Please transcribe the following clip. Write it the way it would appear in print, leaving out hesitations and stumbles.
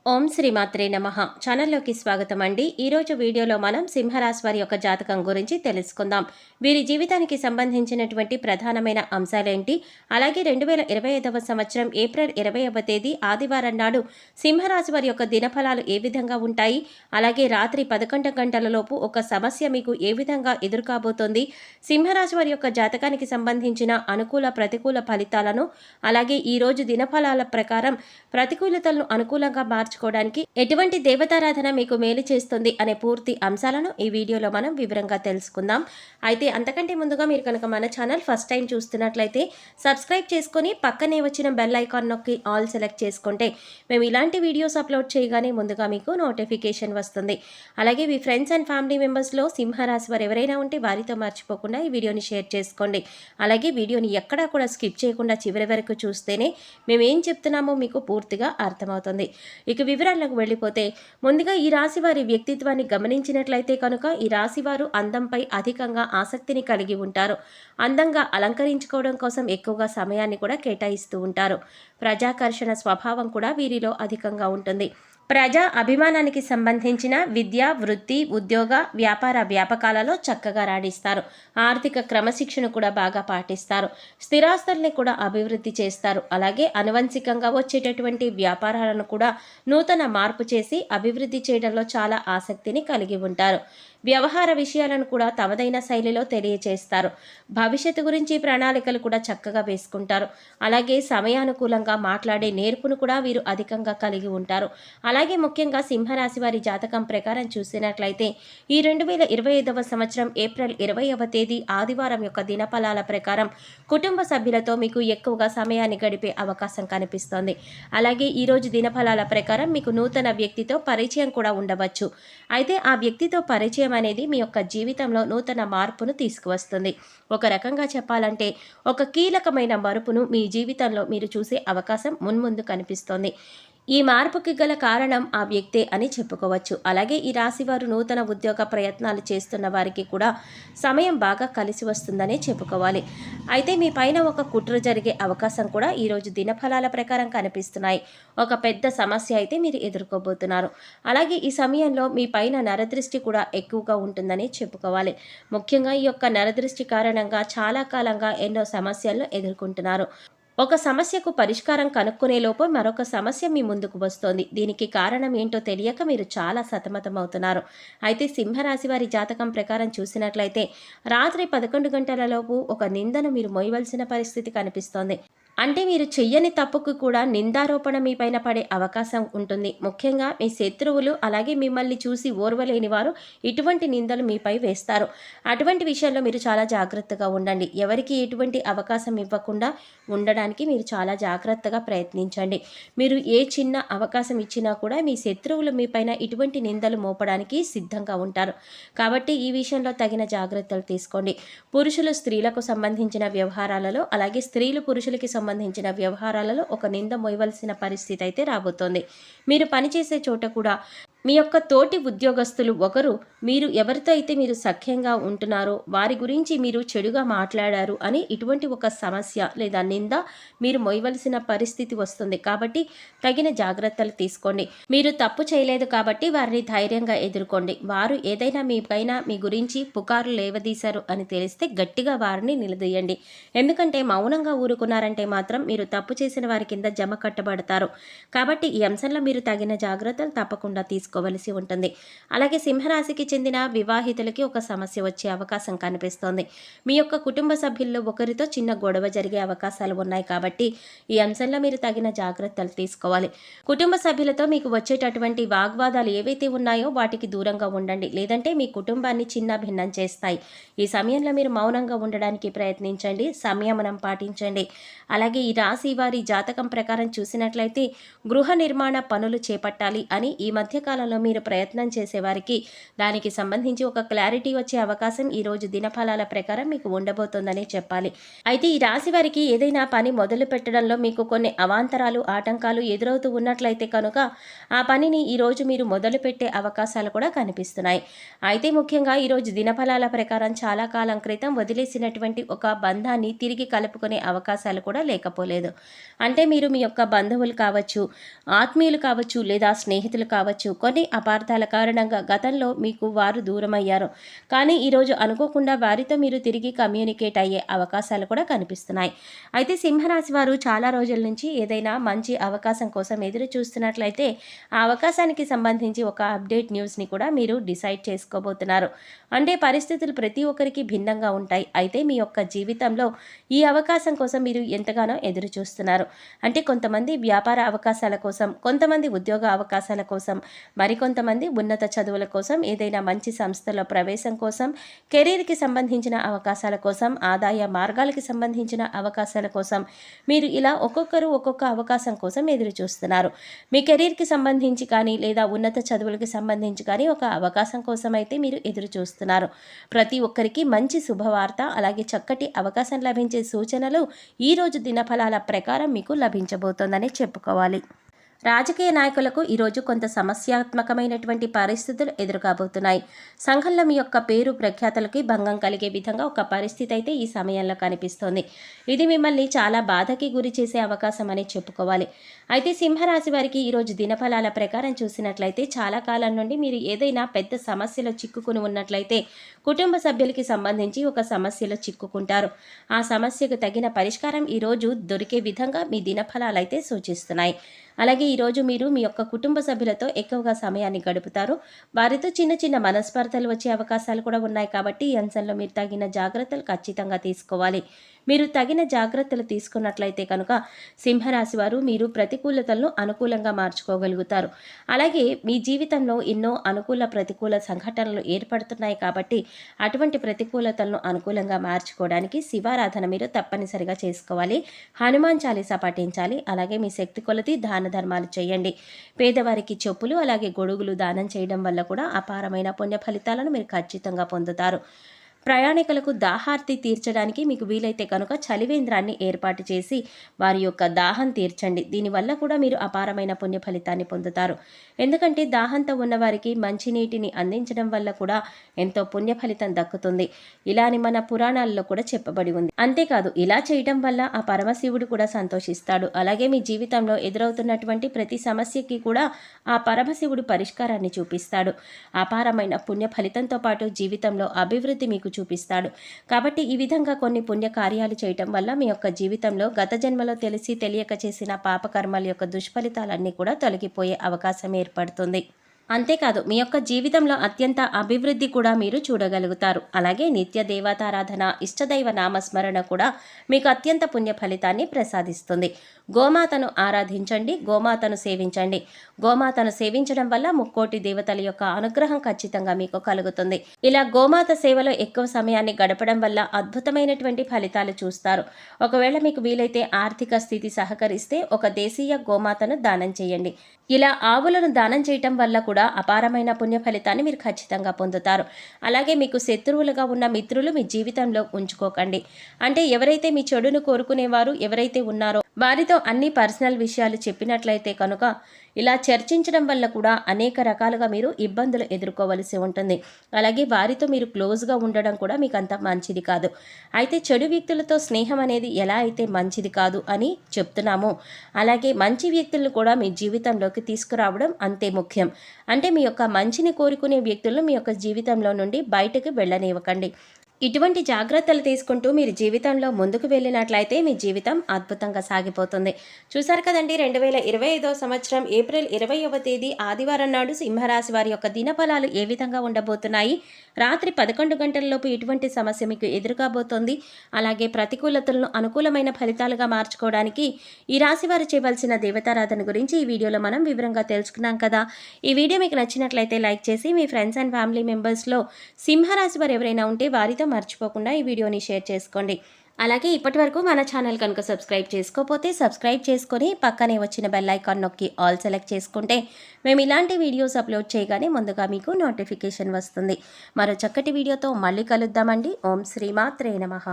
ఓం శ్రీమాత్రే నమః. ఛానల్లోకి స్వాగతం అండి. ఈరోజు వీడియోలో మనం సింహరాశి వారి యొక్క జాతకం గురించి తెలుసుకుందాం. వీరి జీవితానికి సంబంధించినటువంటి ప్రధానమైన అంశాలేంటి, అలాగే 2025వ సంవత్సరం ఏప్రిల్ 20వ తేదీ ఆదివారం నాడు సింహరాశి వారి యొక్క దినఫలాలు ఏ విధంగా ఉంటాయి, అలాగే రాత్రి 11 గంటలలోపు ఒక సమస్య మీకు ఏ విధంగా ఎదురుకాబోతోంది, సింహరాశి వారి యొక్క జాతకానికి సంబంధించిన అనుకూల ప్రతికూల ఫలితాలను, అలాగే ఈరోజు దినఫలాల ప్రకారం ప్రతికూలతలను అనుకూలంగా మార్చుకోవడానికి ఎటువంటి దేవతారాధన మీకు మేలు చేస్తుంది అనే పూర్తి అంశాలను ఈ వీడియోలో మనం వివరంగా తెలుసుకుందాం. అయితే అంతకంటే ముందుగా మీరు కనుక మన ఛానల్ ఫస్ట్ టైం చూస్తున్నట్లయితే సబ్స్క్రైబ్ చేసుకొని పక్కనే వచ్చిన బెల్ ఐకాన్ నొక్కి ఆల్ సెలెక్ట్ చేసుకుంటే మేము ఇలాంటి వీడియోస్ అప్లోడ్ చేయగానే ముందుగా మీకు నోటిఫికేషన్ వస్తుంది. అలాగే మీ ఫ్రెండ్స్ అండ్ ఫ్యామిలీ మెంబర్స్లో సింహరాశి వారు ఎవరైనా ఉంటే వారితో మర్చిపోకుండా ఈ వీడియోని షేర్ చేసుకోండి. అలాగే వీడియోని ఎక్కడా కూడా స్కిప్ చేయకుండా చివరి వరకు చూస్తేనే మేము ఏం చెప్తున్నామో మీకు పూర్తిగా అర్థమవుతుంది. ఇక వివరాలకు వెళ్ళిపోతే ముందుగా ఈ రాశి వారి వ్యక్తిత్వాన్ని గమనించినట్లయితే కనుక ఈ రాశి వారు అందంపై అధికంగా ఆసక్తిని కలిగి ఉంటారు. అందంగా అలంకరించుకోవడం కోసం ఎక్కువగా సమయాన్ని కూడా కేటాయిస్తూ ఉంటారు. ప్రజాకర్షణ స్వభావం కూడా వీరిలో అధికంగా ఉంటుంది. ప్రజా అభిమానానికి సంబంధించిన విద్య, వృత్తి, ఉద్యోగ, వ్యాపార వ్యాపకాలలో చక్కగా రాణిస్తారు. ఆర్థిక క్రమశిక్షణ కూడా బాగా పాటిస్తారు. స్థిరాస్తుల్ని కూడా అభివృద్ధి చేస్తారు. అలాగే అనువంశికంగా వచ్చేటటువంటి వ్యాపారాలను కూడా నూతన మార్పు చేసి అభివృద్ధి చేయడంలో చాలా ఆసక్తిని కలిగి ఉంటారు. వ్యవహార విషయాలను కూడా తమదైన శైలిలో తెలియచేస్తారు. భవిష్యత్తు గురించి ప్రణాళికలు కూడా చక్కగా వేసుకుంటారు. అలాగే సమయానుకూలంగా మాట్లాడే నేర్పును కూడా వీరు అధికంగా కలిగి ఉంటారు. అలాగే ముఖ్యంగా సింహరాశి వారి జాతకం ప్రకారం చూసినట్లయితే ఈ 2025వ సంవత్సరం ఏప్రిల్ 20వ తేదీ ఆదివారం యొక్క దినఫలాల ప్రకారం కుటుంబ సభ్యులతో మీకు ఎక్కువగా సమయాన్ని గడిపే అవకాశం కనిపిస్తోంది. అలాగే ఈరోజు దినఫలాల ప్రకారం మీకు నూతన వ్యక్తితో పరిచయం కూడా ఉండవచ్చు. అయితే ఆ వ్యక్తితో పరిచయం అనేది మీ యొక్క జీవితంలో నూతన మార్పును తీసుకువస్తుంది. ఒక రకంగా చెప్పాలంటే ఒక కీలకమైన మలుపును మీ జీవితంలో మీరు చూసే అవకాశం మున్ముందు కనిపిస్తోంది. ఈ మార్పుకి గల కారణం ఆ వ్యక్తే అని చెప్పుకోవచ్చు. అలాగే ఈ రాశివారు నూతన ఉద్యోగ ప్రయత్నాలు చేస్తున్న వారికి కూడా సమయం బాగా కలిసి వస్తుందనే చెప్పుకోవాలి. అయితే మీ పైన ఒక కుట్ర జరిగే అవకాశం కూడా ఈరోజు దినఫలాల ప్రకారం కనిపిస్తున్నాయి. ఒక పెద్ద సమస్య అయితే మీరు ఎదుర్కోబోతున్నారు. అలాగే ఈ సమయంలో మీ పైన నరదృష్టి కూడా ఎక్కువగా ఉంటుందని చెప్పుకోవాలి. ముఖ్యంగా ఈ యొక్క నరదృష్టి కారణంగా చాలా కాలంగా ఎన్నో సమస్యలను ఎదుర్కొంటున్నారు. ఒక సమస్యకు పరిష్కారం కనుక్కునేలోపు మరొక సమస్య మీ ముందుకు వస్తోంది. దీనికి కారణం ఏంటో తెలియక మీరు చాలా సతమతమవుతున్నారు. అయితే సింహరాశి వారి జాతకం ప్రకారం చూసినట్లయితే రాత్రి 11 గంటలలోపు ఒక నిందను మీరు మోయవలసిన పరిస్థితి కనిపిస్తోంది. అంటే మీరు చెయ్యని తప్పుకు కూడా నిందారోపణ మీ పైన పడే అవకాశం ఉంటుంది. ముఖ్యంగా మీ శత్రువులు అలాగే మిమ్మల్ని చూసి ఓర్వలేని వారు ఇటువంటి నిందలు మీపై వేస్తారు. అటువంటి విషయాల్లో మీరు చాలా జాగ్రత్తగా ఉండండి. ఎవరికి ఎటువంటి అవకాశం ఇవ్వకుండా ఉండడానికి మీరు చాలా జాగ్రత్తగా ప్రయత్నించండి. మీరు ఏ చిన్న అవకాశం ఇచ్చినా కూడా మీ శత్రువులు మీపైన ఇటువంటి నిందలు మోపడానికి సిద్ధంగా ఉంటారు. కాబట్టి ఈ విషయంలో తగిన జాగ్రత్తలు తీసుకోండి. పురుషులు స్త్రీలకు సంబంధించిన వ్యవహారాలలో అలాగే స్త్రీలు పురుషులకి సంబంధించిన వ్యవహారాలలో ఒక నింద మోయవలసిన పరిస్థితి అయితే రాబోతోంది. మీరు పనిచేసే చోట కూడా మీ యొక్క తోటి ఉద్యోగస్తులు ఒకరు మీరు ఎవరితో అయితే మీరు సఖ్యంగా ఉంటున్నారో వారి గురించి మీరు చెడుగా మాట్లాడారు అని ఇటువంటి ఒక సమస్య లేదా నింద మీరు మోయవలసిన పరిస్థితి వస్తుంది. కాబట్టి తగిన జాగ్రత్తలు తీసుకోండి. మీరు తప్పు చేయలేదు కాబట్టి వారిని ధైర్యంగా ఎదుర్కోండి. వారు ఏదైనా మీ పైన మీ గురించి పుకారు లేవదీశారు అని తెలిస్తే గట్టిగా వారిని నిలదీయండి. ఎందుకంటే మౌనంగా ఊరుకున్నారంటే మాత్రం మీరు తప్పు చేసిన వారి కింద జమ కట్టబడతారు. కాబట్టి ఈ అంశంలో మీరు తగిన జాగ్రత్తలు తప్పకుండా తీసుకోవలసి ఉంటుంది. అలాగే సింహరాశికి చెందిన వివాహితులకి ఒక సమస్య వచ్చే అవకాశం కనిపిస్తోంది. మీ యొక్క కుటుంబ సభ్యుల్లో ఒకరితో చిన్న గొడవ జరిగే అవకాశాలు ఉన్నాయి. కాబట్టి ఈ అంశంలో మీరు తగిన జాగ్రత్తలు తీసుకోవాలి. కుటుంబ సభ్యులతో మీకు వచ్చేటటువంటి వాగ్వాదాలు ఏవైతే ఉన్నాయో వాటికి దూరంగా ఉండండి. లేదంటే మీ కుటుంబాన్ని చిన్న భిన్నం చేస్తాయి. ఈ సమయంలో మీరు మౌనంగా ఉండడానికి ప్రయత్నించండి. సంయమనం పాటించండి. అలాగే ఈ రాశి వారి జాతకం ప్రకారం చూసినట్లయితే గృహ నిర్మాణ పనులు చేపట్టాలి అని ఈ మధ్యకాలం కాలంలో మీరు ప్రయత్నం చేసేవారికి దానికి సంబంధించి ఒక క్లారిటీ వచ్చే అవకాశం ఈరోజు దినఫలాల ప్రకారం మీకు ఉండబోతోందని చెప్పాలి. అయితే ఈ రాశి వారికి ఏదైనా పని మొదలు పెట్టడంలో మీకు కొన్ని అవాంతరాలు, ఆటంకాలు ఎదురవుతూ ఉన్నట్లయితే కనుక ఆ పనిని ఈరోజు మీరు మొదలుపెట్టే అవకాశాలు కూడా కనిపిస్తున్నాయి. అయితే ముఖ్యంగా ఈరోజు దినఫలాల ప్రకారం చాలా కాలం క్రితం వదిలేసినటువంటి ఒక బంధాన్ని తిరిగి కలుపుకునే అవకాశాలు కూడా లేకపోలేదు. అంటే మీరు మీ యొక్క బంధువులు కావచ్చు, ఆత్మీయులు కావచ్చు, లేదా స్నేహితులు కావచ్చు, కొన్ని అపార్థాల కారణంగా గతంలో మీకు వారు దూరమయ్యారు. కానీ ఈరోజు అనుకోకుండా వారితో మీరు తిరిగి కమ్యూనికేట్ అయ్యే అవకాశాలు కూడా కనిపిస్తున్నాయి. అయితే సింహరాశి వారు చాలా రోజుల నుంచి ఏదైనా మంచి అవకాశం కోసం ఎదురు చూస్తున్నట్లయితే ఆ అవకాశానికి సంబంధించి ఒక అప్డేట్ న్యూస్ని కూడా మీరు డిసైడ్ చేసుకోబోతున్నారు. అంటే పరిస్థితులు ప్రతి ఒక్కరికి భిన్నంగా ఉంటాయి. అయితే మీ యొక్క జీవితంలో ఈ అవకాశం కోసం మీరు ఎంతగానో ఎదురు చూస్తున్నారు. అంటే కొంతమంది వ్యాపార అవకాశాల కోసం, కొంతమంది ఉద్యోగ అవకాశాల కోసం, మరికొంతమంది ఉన్నత చదువుల కోసం, ఏదైనా మంచి సంస్థలో ప్రవేశం కోసం, కెరీర్కి సంబంధించిన అవకాశాల కోసం, ఆదాయ మార్గాలకి సంబంధించిన అవకాశాల కోసం మీరు ఇలా ఒక్కొక్కరు ఒక్కొక్క అవకాశం కోసం ఎదురు చూస్తున్నారు. మీ కెరీర్కి సంబంధించి కానీ లేదా ఉన్నత చదువులకి సంబంధించి కానీ ఒక అవకాశం కోసం అయితే మీరు ఎదురు చూస్తున్నారు. ప్రతి ఒక్కరికి మంచి శుభవార్త, అలాగే చక్కటి అవకాశం లభించే సూచనలు ఈరోజు దినఫలాల ప్రకారం మీకు లభించబోతోందని చెప్పుకోవాలి. రాజకీయ నాయకులకు ఈరోజు కొంత సమస్యాత్మకమైనటువంటి పరిస్థితులు ఎదురుకాబోతున్నాయి. సంఘంలో మీ యొక్క పేరు ప్రఖ్యాతలకి భంగం కలిగే విధంగా ఒక పరిస్థితి అయితే ఈ సమయంలో కనిపిస్తోంది. ఇది మిమ్మల్ని చాలా బాధకి గురి చేసే అవకాశం అని చెప్పుకోవాలి. అయితే సింహరాశి వారికి ఈరోజు దినఫలాల ప్రకారం చూసినట్లయితే చాలా కాలం నుండి మీరు ఏదైనా పెద్ద సమస్యలో చిక్కుకుని ఉన్నట్లయితే కుటుంబ సభ్యులకి సంబంధించి ఒక సమస్యలో చిక్కుకుంటారు. ఆ సమస్యకు తగిన పరిష్కారం ఈరోజు దొరికే విధంగా మీ దినఫలాలు అయితే సూచిస్తున్నాయి. అలాగే ఈరోజు మీరు మీ యొక్క కుటుంబ సభ్యులతో ఎక్కువగా సమయాన్ని గడుపుతారు. వారితో చిన్న చిన్న మనస్పర్ధలు వచ్చే అవకాశాలు కూడా ఉన్నాయి. కాబట్టి ఈ అంశంలో మీరు తగిన జాగ్రత్తలు ఖచ్చితంగా తీసుకోవాలి. మీరు తగిన జాగ్రత్తలు తీసుకున్నట్లయితే కనుక సింహరాశి వారు మీరు ప్రతికూలతలను అనుకూలంగా మార్చుకోగలుగుతారు. అలాగే మీ జీవితంలో ఎన్నో అనుకూల ప్రతికూల సంఘటనలు ఏర్పడుతున్నాయి. కాబట్టి అటువంటి ప్రతికూలతలను అనుకూలంగా మార్చుకోవడానికి శివారాధన మీరు తప్పనిసరిగా చేసుకోవాలి. హనుమాన్ చాలీసా పఠించాలి. అలాగే మీ శక్తి కొలది దాన ధర్మాలు చేయండి. పేదవారికి చెప్పులు అలాగే గొడుగులు దానం చేయడం వల్ల కూడా అపారమైన పుణ్య ఫలితాలను మీరు ఖచ్చితంగా పొందుతారు. ప్రయాణికులకు దాహార్తి తీర్చడానికి మీకు వీలైతే కనుక చలివేంద్రాన్ని ఏర్పాటు చేసి వారి యొక్క దాహం తీర్చండి. దీనివల్ల కూడా మీరు అపారమైన పుణ్య ఫలితాన్ని పొందుతారు. ఎందుకంటే దాహంతో ఉన్నవారికి మంచినీటిని అందించడం వల్ల కూడా ఎంతో పుణ్య ఫలితం దక్కుతుంది. ఇలా అని మన పురాణాల్లో కూడా చెప్పబడి ఉంది. అంతేకాదు ఇలా చేయడం వల్ల ఆ పరమశివుడు కూడా సంతోషిస్తాడు. అలాగే మీ జీవితంలో ఎదురవుతున్నటువంటి ప్రతి సమస్యకి కూడా ఆ పరమశివుడు పరిష్కారాన్ని చూపిస్తాడు. అపారమైన పుణ్య ఫలితంతో పాటు జీవితంలో అభివృద్ధి మీకు చూపిస్తాడు. కాబట్టి ఈ విధంగా కొన్ని పుణ్య కార్యాలు చేయటం వల్ల మీ యొక్క జీవితంలో గత జన్మలో తెలిసి తెలియక చేసిన పాపకర్మల యొక్క దుష్ఫలితాలన్నీ కూడా తొలగిపోయే అవకాశం ఏర్పడుతుంది. అంతేకాదు మీ యొక్క జీవితంలో అత్యంత అభివృద్ధి కూడా మీరు చూడగలుగుతారు. అలాగే నిత్య దేవతారాధన, ఇష్టదైవ నామస్మరణ కూడా మీకు అత్యంత పుణ్య ఫలితాన్ని ప్రసాదిస్తుంది. గోమాతను ఆరాధించండి, గోమాతను సేవించండి. గోమాతను సేవించడం వల్ల ముక్కోటి దేవతల యొక్క అనుగ్రహం ఖచ్చితంగా మీకు కలుగుతుంది. ఇలా గోమాత సేవలో ఎక్కువ సమయాన్ని గడపడం వల్ల అద్భుతమైనటువంటి ఫలితాలు చూస్తారు. ఒకవేళ మీకు వీలైతే ఆర్థిక స్థితి సహకరిస్తే ఒక దేశీయ గోమాతను దానం చేయండి. ఇలా ఆవులను దానం చేయటం వల్ల కూడా అపారమైన పుణ్య ఫలితాన్ని మీరు ఖచ్చితంగా పొందుతారు. అలాగే మీకు శత్రువులుగా ఉన్న మిత్రులు మీ జీవితంలో ఉంచుకోకండి. అంటే ఎవరైతే మీ చెడును కోరుకునేవారు ఎవరైతే ఉన్నారో వారితో అన్ని పర్సనల్ విషయాలు చెప్పినట్లయితే కనుక ఇలా చర్చించడం వల్ల కూడా అనేక రకాలుగా మీరు ఇబ్బందులు ఎదుర్కోవలసి ఉంటుంది. అలాగే వారితో మీరు క్లోజ్గా ఉండడం కూడా మీకు అంత మంచిది కాదు. అయితే చెడు వ్యక్తులతో స్నేహం అనేది ఎలా అయితే మంచిది కాదు అని చెప్తున్నామో అలాగే మంచి వ్యక్తులను కూడా మీ జీవితంలోకి తీసుకురావడం అంతే ముఖ్యం. అంటే మీ యొక్క మంచిని కోరుకునే వ్యక్తులను మీ యొక్క జీవితంలో నుండి బయటకు వెళ్ళనివ్వకండి. ఇటువంటి జాగ్రత్తలు తీసుకుంటూ మీరు జీవితంలో ముందుకు వెళ్ళినట్లయితే మీ జీవితం అద్భుతంగా సాగిపోతుంది. చూసారు కదండి, 2025 సంవత్సరం ఏప్రిల్ 20వ తేదీ ఆదివారం నాడు సింహరాశి వారి యొక్క దినఫలాలు ఏ విధంగా ఉండబోతున్నాయి. రాత్రి 11 గంటలలోపు ఎటువంటి సమస్య మీకు ఎదురుకాబోతోంది. అలాగే ప్రతికూలతలను అనుకూలమైన ఫలితాలుగా మార్చుకోవడానికి ఈ రాశి వారు చేయవలసిన దేవతారాధన గురించి ఈ వీడియోలో మనం వివరంగా తెలుసుకున్నాం కదా. ఈ వీడియో మీకు నచ్చినట్లయితే లైక్ చేసి మీ ఫ్రెండ్స్ అండ్ ఫ్యామిలీ మెంబర్స్లో సింహరాశి వారు ఎవరైనా ఉంటే వారితో మర్చిపోకుండా ఈ వీడియోని షేర్ చేసుకోండి. అలాగే ఇప్పటివరకు మన ఛానల్ కనుక సబ్స్క్రైబ్ చేసుకోకపోతే సబ్స్క్రైబ్ చేసుకొని పక్కనే వచ్చిన బెల్ ఐకాన్ నొక్కి ఆల్ సెలెక్ట్ చేసుకుంటే మేము ఇలాంటి వీడియోస్ అప్లోడ్ చేయగానే ముందుగా మీకు నోటిఫికేషన్ వస్తుంది. మరో చక్కటి వీడియోతో మళ్ళీ కలుద్దామండి. ఓం శ్రీమాత్రే నమః.